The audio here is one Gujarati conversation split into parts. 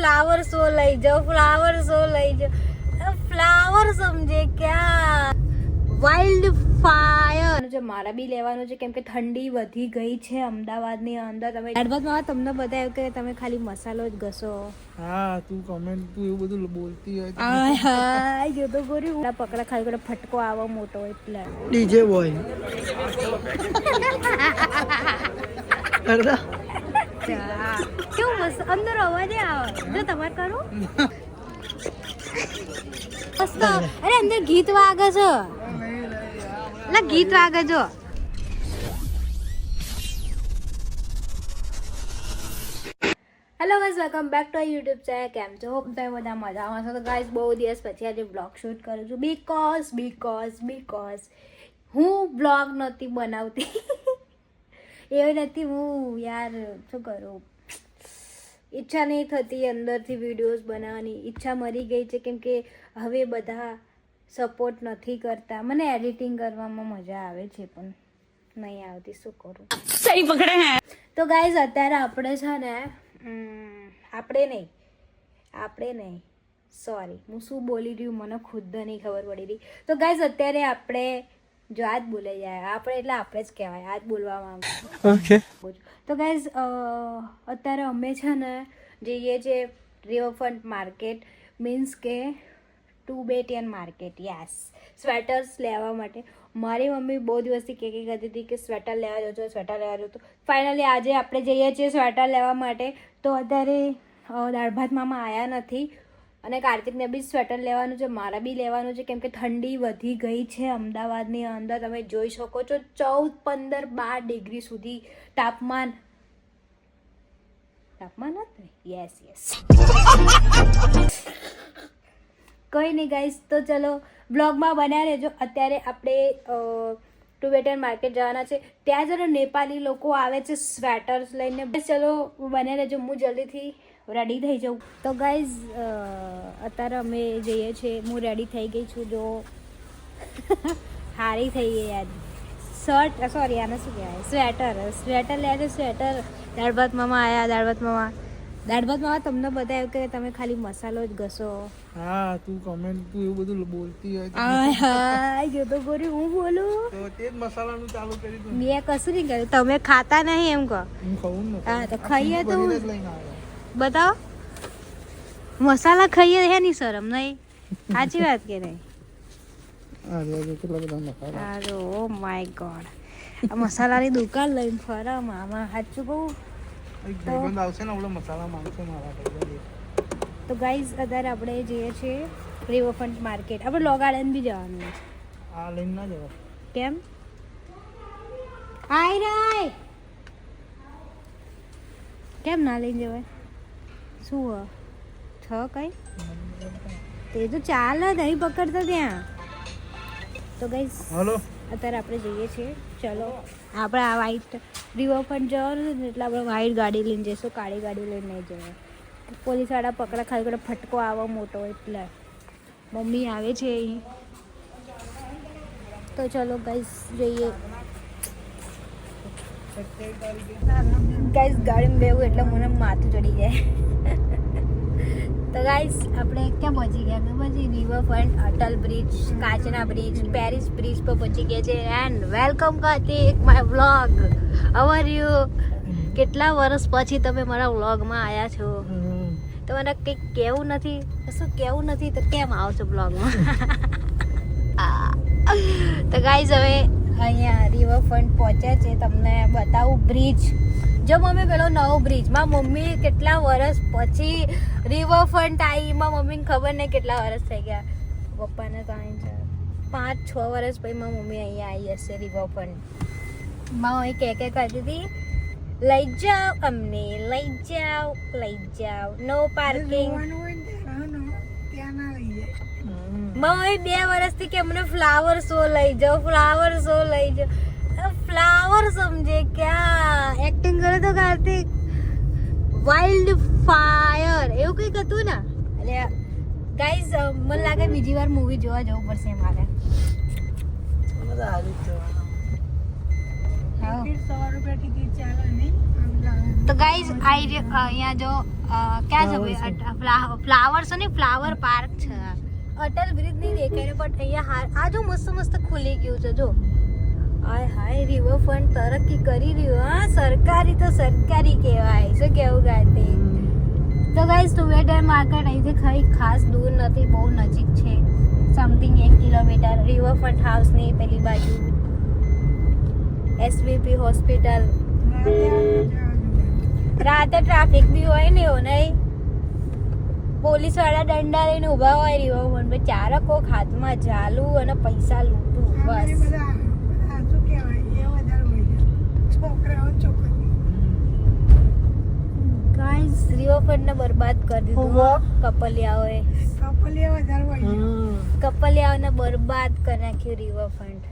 फ्लावर शो લઈ જાઓ, फ्लावर शो લઈ જાઓ. फ्लावर સમજે ક્યાં? વાઇલ્ડ ફાયર જે મારા બી લેવાનું છે, કેમ કે ઠંડી વધી ગઈ છે અમદાવાદની અંદર. તમે એડવાન્સમાં તમને બતાવ્યું કે તમે ખાલી મસાલો જ ઘસો. હા તું કમેન્ટ તું એવું બધું બોલતી હોય હા જો તો ગોરી પકડા ખાલી કોઈ ફટકો આવો મોટો એટલે ડીજે બોય કેવું મસ્ત અંદર અવાજ આવે. જો તમારે કરું મસ્ત. અરે અંદર ગીત વાગે છે, એટલે ગીત વાગે જો. Hello guys, welcome back to YouTube channel. કેમ છો? હોપ તમે બધા મજામાં છો. તો ગાઈઝ બહુ દિવસ પછી આજે બ્લોગ શૂટ કરું છું બીકોઝ હું બ્લોગ નહોતી બનાવતી. એવી નથી હું યાર, શું કરું, ઈચ્છા નહીં થતી અંદરથી વિડીયોઝ બનાવવાની. ઈચ્છા મરી ગઈ છે, કેમ કે હવે બધા સપોર્ટ નથી કરતા. મને એડિટિંગ કરવામાં મજા આવે છે પણ નહીં આવતી, શું કરું. સહી પકડે હે. તો ગાઈઝ અત્યારે આપણે છે ને આપણે નહીં સોરી, હું શું બોલી રહ્યું મને ખુદ નહીં ખબર પડી રહી. તો ગાઈઝ અત્યારે આપણે જો આજ બોલાઈ જાય આપણે એટલે આપણે જ કહેવાય, આજ બોલવા માંગુ. ઓકે તો ગાઈઝ અત્યારે અમે છે ને જઈએ છીએ રિવરફ્રન્ટ માર્કેટ, મીન્સ કે ટુબેટિયન માર્કેટ. યસ, સ્વેટર્સ લેવા માટે. મારી મમ્મી બહુ દિવસથી કહેતી હતી કે સ્વેટર લેવા જજો, સ્વેટર લેવા જજો. ફાઇનલી આજે આપણે જઈએ છીએ સ્વેટર લેવા માટે. તો અત્યારે દાળ ભાત મામા આવ્યા નથી અને કાર્તિકને બી સ્વેટર લેવાનું છે, મારા બી લેવાનું છે, કેમ કે ઠંડી વધી ગઈ છે અમદાવાદની અંદર. તમે જોઈ શકો છો 14, 15, 12 ડિગ્રી સુધી તાપમાન હતું. યસ કંઈ નહીં ગાઈસ, તો ચલો બ્લોગમાં બન્યા રહેજો. અત્યારે આપણે ટુબેટિયન માર્કેટ જવાના છે. ત્યાં જરા નેપાળી લોકો આવે છે સ્વેટર્સ લઈને. ચલો બન્યા રહેજો, હું જલ્દીથી રેડી થઈ જાઉં. તો ગાઈઝ અત્યારે અમે જઈએ છીએ, હું રેડી થઈ ગઈ છું. જો હારી થઈ ગઈ યાર. શર્ટ સોરી આને શું કહેવાય, સ્વેટર લે છે. સ્વેટર દાળ ભાત મામા આવ્યા. દાળ ભાત મામા તમને બતાવ્યું કે તમે ખાલી મસાલો જ ઘસો. હા તું કમેન્ટ તું એવું બધું બોલતી હોય હા જો તો ગોરી હું બોલું તો તે જ મસાલાનું ચાલુ કરી દઉં. મેં કશું નહીં કર્યું, તમે ખાતા નહીં એમ કહો. હું ખાવું ને હા તો ખાઈએ તો લઈને આવ્યો. બતાવો મસાલા ખાઈએ હે નહીં શરમ નહીં? સાચી વાત કે નહીં? આ જો કેટલા બધા મસાલા. અરે ઓ માય ગોડ, આ મસાલાની દુકાન લઈને ફરા મામા. સાચું કહું એક ભાઈબંધ આવશે ને ઓલો મસાલા માંગશે મારા ભાઈબંધ. તો ગાઈઝ અત્યારે આપણે જઈએ છીએ રિવરફ્રન્ટ માર્કેટ. આપણે લો ગાર્ડન બી જવાનું છે. આ લઈને ના જવા. કેમ? આઈ રાય કેમ ના લઈને જવાય? શું છ કઈ તે તો ચાલે નહીં પકડતા ત્યાં. તો ગાઈઝ હલો અત્યારે આપણે જઈએ છીએ. ચલો આપણે આ વ્હાઈટ રિવરફ્રન્ટ જવાનું છે ને, એટલે આપણે વ્હાઈટ ગાડી લઈને જઈશું, કાળી ગાડી લઈને નહીં જવાય. પોલીસવાળા પકડા ખાલી કોઈ ફટકો આવો મોટો એટલે. મમ્મી આવે છે અહીં. તો ચલો ગાઈઝ જઈએ. ગાઈઝ ગાડીમાં બેવું એટલે મને માથું ચડી જાય. તો ગાઈઝ આપણે ક્યાં પહોંચી ગયા? પછી રિવરફ્રન્ટ, અટલ બ્રિજ, કાચના બ્રિજ, પેરિસ બ્રિજ પર પહોંચી ગયા છે. And welcome Kartik my vlog. How are you? કેટલા વર્ષ પછી તમે મારા વ્લોગમાં આવ્યા છો. તમારે કંઈક કહેવું નથી? કશું કહેવું નથી તો કેમ આવો છો બ્લોગમાં? તો ગાઈઝ હવે અહીંયા રિવરફ્રન્ટ પહોંચ્યા છે. તમને બતાવું બ્રિજ. જો મમ્મી પેલો નવો બ્રિજમાં મમ્મી કેટલા વર્ષ પછી રિવરફ્રન્ટ આવી. માં મમ્મીને ખબર નહીં કેટલા વર્ષ થઈ ગયા. પપ્પાને 5-6 વર્ષ પછી મારી મમ્મી અહીંયા આવી હશે રિવરફ્રન્ટ. માં અહીં કે કરતી હતી લઈ જાઓ અમને, લઈ જાઓ, નો પાર્કિંગ. મમ્મી 2 વર્ષથી કે મને ફ્લાવર શો લઈ જાઓ. ફ્લાવર સમજે ક્યાં? એક્ટિંગ કરે તો કાર્તિક. વાઇલ્ડ ફાયર એવું કંઈક હતું ને. એટલે ગાઈઝ મને લાગે બીજી વાર મૂવી જોવા જવું પડશે મારે. બધા આવી જ જવાના. હા 100 રૂપિયા ટિકિટ ચાલે નહીં. તો ગાઈઝ અહીંયા જો ક્યાં છે ફ્લાવર છે ને ફ્લાવર પાર્ક છે અટલ બ્રિજ નહીં દેખાય બટ અહીંયા આ જો મસ્ત મસ્ત ખુલી ગયું છે જો હાય હાય રિવરફ્રન્ટ તરક્કી કરી રહ્યું હા સરકારી તો સરકારી કહેવાય શું કેવું ગાતે તો ગાઈઝ ટુવેટર માર્કેટ અહીંથી કઈ ખાસ દૂર નથી બહુ નજીક છે સમથિંગ 1 કિલોમીટર રિવરફ્રન્ટ હાઉસની પેલી બાજુ એસવીપી હોસ્પિટલ રાતે ટ્રાફિક બી હોય ને એવું નહીં પોલીસ વાળા દંડા લઈને ઉભા હોય રિવરફ્રન્ટ પર ચારકો હાથમાં જાલુ અને પૈસા લૂંટું બસ ગાઈસ રિવરફ્રન્ટ ને બરબાદ કરી દીધું કપલિયાઓએ કપલિયાઓને બરબાદ કરી નાખ્યું રિવરફ્રન્ટ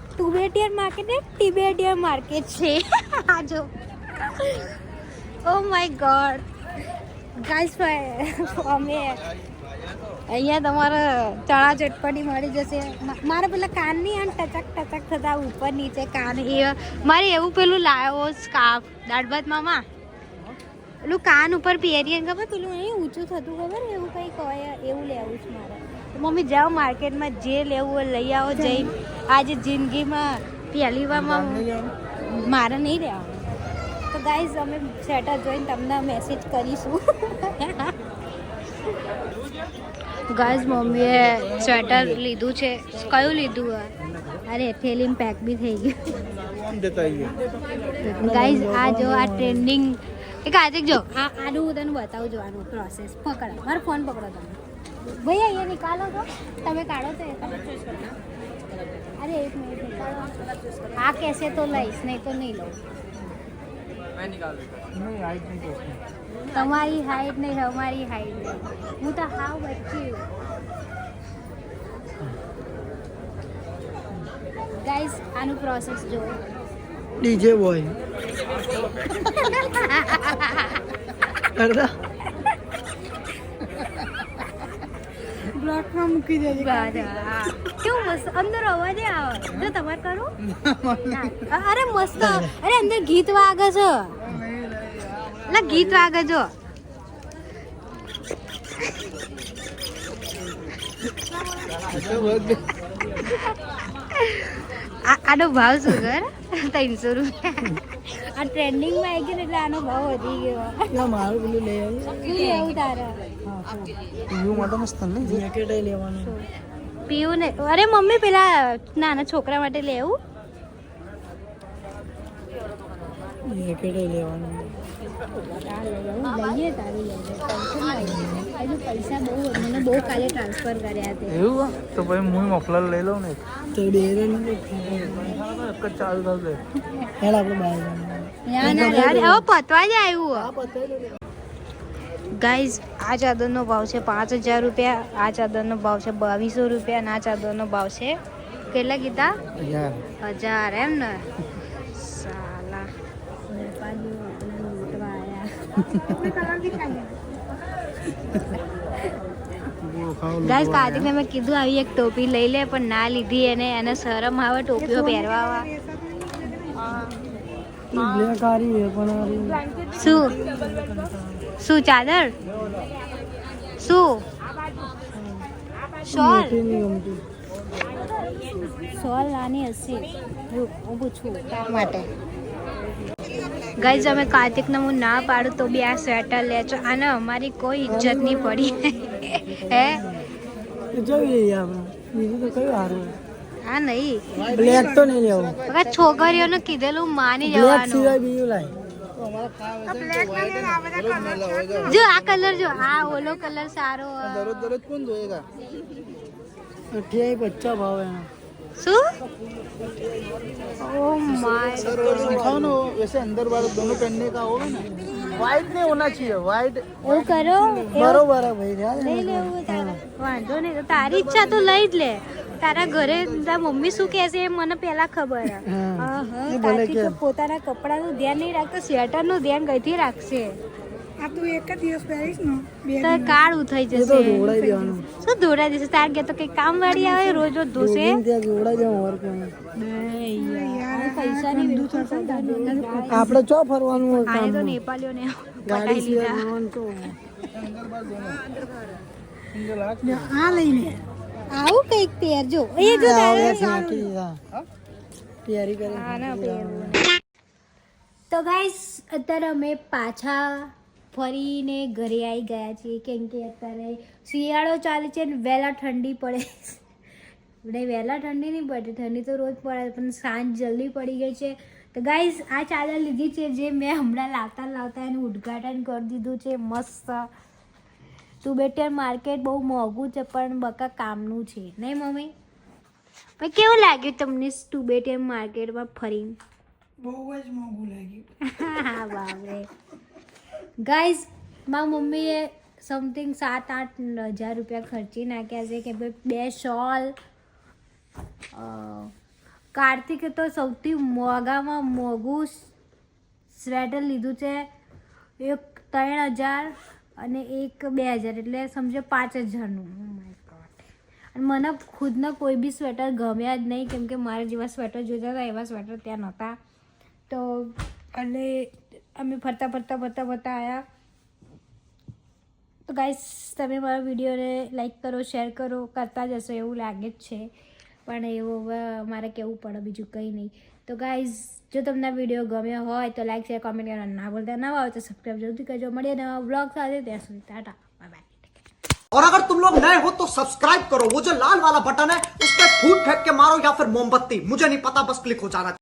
ટિબેટિયન માર્કેટ ને ટિબેટિયન માર્કેટ છે આ જો ઓ માય ગોડ ગાઈસ અમે અહીંયા તમારે ચણા ચટપટી મળી જશે મારે પેલા કાનની આમ ટચક ટચક થતા ઉપર નીચે કાન એ મારે એવું પેલું લાવ્યો સ્કાર્ફ દાળ ભાત મામા પેલું કાન ઉપર પહેરીએ ખબર પેલું અહીં ઊંચું થતું ખબર એવું કંઈક હોય એવું લેવું છે મારે મમ્મી જાઓ માર્કેટમાં જે લેવું હોય લઈ આવો જઈને આજે જિંદગીમાં પહેલી વારમાં મારે નહીં રહેવાનું તો ગાઈઝ અમે સ્વેટર જોઈને તમને મેસેજ કરીશું ગાઈઝ મમ્મીએ સ્વેટર લીધું છે કયું લીધું અરે થેલીમાં પેક બી થઈ ગયું ગાઈઝ આ જો આ ટ્રેન્ડિંગ એક આજે જો આનું હું તને બતાવું જોવાનું પ્રોસેસ પકડો મારો ફોન પકડો તમે ભાઈ અહીંયા નિકાલો તો તમે કાઢો તો અરે એક મિનિટ નિકાલો આ કહેશે તો લઈશ નહીં તો નહીં લઉં તમારી હાઈટ નહીં અમારી હાઈટ નહીં હું તો હાવ બચ્ચી ગાઈસ આનું પ્રોસેસ જો ડીજે બોય બ્લોકમાં મૂકી દેજે કેવું મસ્ત અંદર અવાજ આવે જો તમારે કરો અરે મસ્ત અરે અંદર ગીત વાગે છે એટલે ગીત વાગે જો આનો ભાવ શું કર 300 રૂપિયા આ ટ્રેન્ડિંગમાં આવી ગયું એટલે આનો ભાવ વધી ગયો મારું પેલું લઈ લેવું તારે આવ્યું માટે મસ્ત નહીં જેકેટ લેવાનું પીવું ને અરે મમ્મી પેલા નાના છોકરા માટે લેવું જેકેટ લેવાનું લઈએ તારી હજુ પૈસા બહુ મને બહુ કાલે ટ્રાન્સફર કર્યા હતા એવું તો પછી હું મોકલા લઈ લઉં ને તો એક જ ચાલુ થશે હેલ આપણે બહાર યાર હવે પતવા જ આવ્યું ગાઈઝ આ ચાદરનો ભાવ છે 5000 રૂપિયા આ ચાદરનો ભાવ છે 2200 રૂપિયા અને આ ચાદરનો ભાવ છે કેટલા કીધા 1000 એમ ને સાલા વેપારીઓ આપણે લૂંટવા આવ્યા ગાઈઝ કાર્તિકને મેં કીધું આવી એક ટોપી લઈ લે પણ ના લીધી એને શરમ આવે ટોપીઓ પહેરવા શું ચાદર શું શોલ નાની હશે હું પૂછું તાર માટે ગાઈઝ અમે કાર્તિકને હું ના પાડું તો બી આ સ્વેટર લે છો આને અમારી કોઈ ઇજ્જત નહીં પડી હે હા નહીં બ્લેક તો નહીં લેવું છોકરીઓને કીધેલું માની જવાનું જો આ કલર જો આ ઓલો કલર સારો દરરોજ કોણ ધોएगा 28 भाव है શું ओ माय दिखाओ ना वैसे अंदर बाहर दोनों पहनने का होगा ना वाइट नहीं होना चाहिए वाइट वो करो बरोबर है भाई લઈ લેવું તારે વાંધો નહીં તો તારી ઈચ્છા તો લઈ જ લે તારા ઘરે તારા મમ્મી શું કહેશે એ મને પહેલા ખબર કાર્તિક પોતાના કપડાનું ધ્યાન નહીં રાખતો સ્વેટરનું ધ્યાન કઈથી રાખશે આ તું એક જ દિવસ પહેરીશ ને બે તો કાળું થઈ એ તો જશે ધોવડાઈ દેવાનું શું ધોરાઈ દેશે તાર કે તો કઈ કામ વાળી આવે રોજ રોજ ધોશે ધોઈને ત્યાં ધોવડાઈ દેવાનું ઓર કોઈ પૈસા ની આપણે ચો ફરવાનું હોય આને તો કામમાં. નેપાળીઓને ગાડી પટાઈ લીધા સિવાય જવાનું તો આ લઈને આવું કઈક પહેરજો એ જો આવે નાખી દીધા. તૈયારી કરી તો ગાઈસ અત્યારે અમે પાછા ફરીને ઘરે આવી ગયા છીએ કેમ કે અત્યારે શિયાળો ચાલે છે ને વહેલા ઠંડી પડે નહીં વહેલા ઠંડી નહીં પડતી ઠંડી તો રોજ પડે પણ સાંજ જલ્દી પડી ગઈ છે તો ગાઈસ આ ચાદર લીધી છે જે મેં હમણાં લાવતા એનું ઉદ્ઘાટન કરી દીધું છે મસ્ત તિબેટિયન માર્કેટ બહુ મોંઘું છે પણ બકા કામનું છે નહીં મમ્મી ભાઈ કેવું લાગ્યું તમને તિબેટિયન માર્કેટમાં ફરીને બહુ જ મોંઘું લાગ્યું હા બાપરે ગાઈઝ મારી મમ્મીએ સમથિંગ 7-8 હજાર રૂપિયા ખર્ચી નાખ્યા છે કે ભાઈ 2 શોલ કાર્તિકે તો સૌથી મોંઘામાં મોંઘું સ્વેટર લીધું છે એક 3000 અને એક 2000 એટલે સમજો 5000નું અને મને ખુદને કોઈ બી સ્વેટર ગમ્યા જ નહીં કેમ કે મારા જેવા સ્વેટર જોતા હતા એવા સ્વેટર ત્યાં નહોતા તો અને અમે ફરતા આવ્યા તો ગાઈસ તમે મારા વિડીયોને લાઈક કરો શેર કરો કરતા જશો એવું લાગે જ છે પણ એવું હવે મારે કહેવું પડે બીજું કંઈ નહીં તો ગાઈઝ જો તમને વિડીયો ગમ્યો હોય તો લાઈક શેર કોમેન્ટ કરવાનું ના ભૂલતા નવા હોય તો સબસ્ક્રાઈબ જરૂરથી કરજો મળીએ નવા વ્લોગ સાથે ત્યાં સુધી ટાટા બાય બાય और अगर तुम लोग नए हो तो सब्सक्राइब करो वो जो लाल वाला बटन है उस पर फूट फेंक के मारो या फिर मोमबत्ती मुझे नहीं पता बस क्लिक हो जाना चाहिए।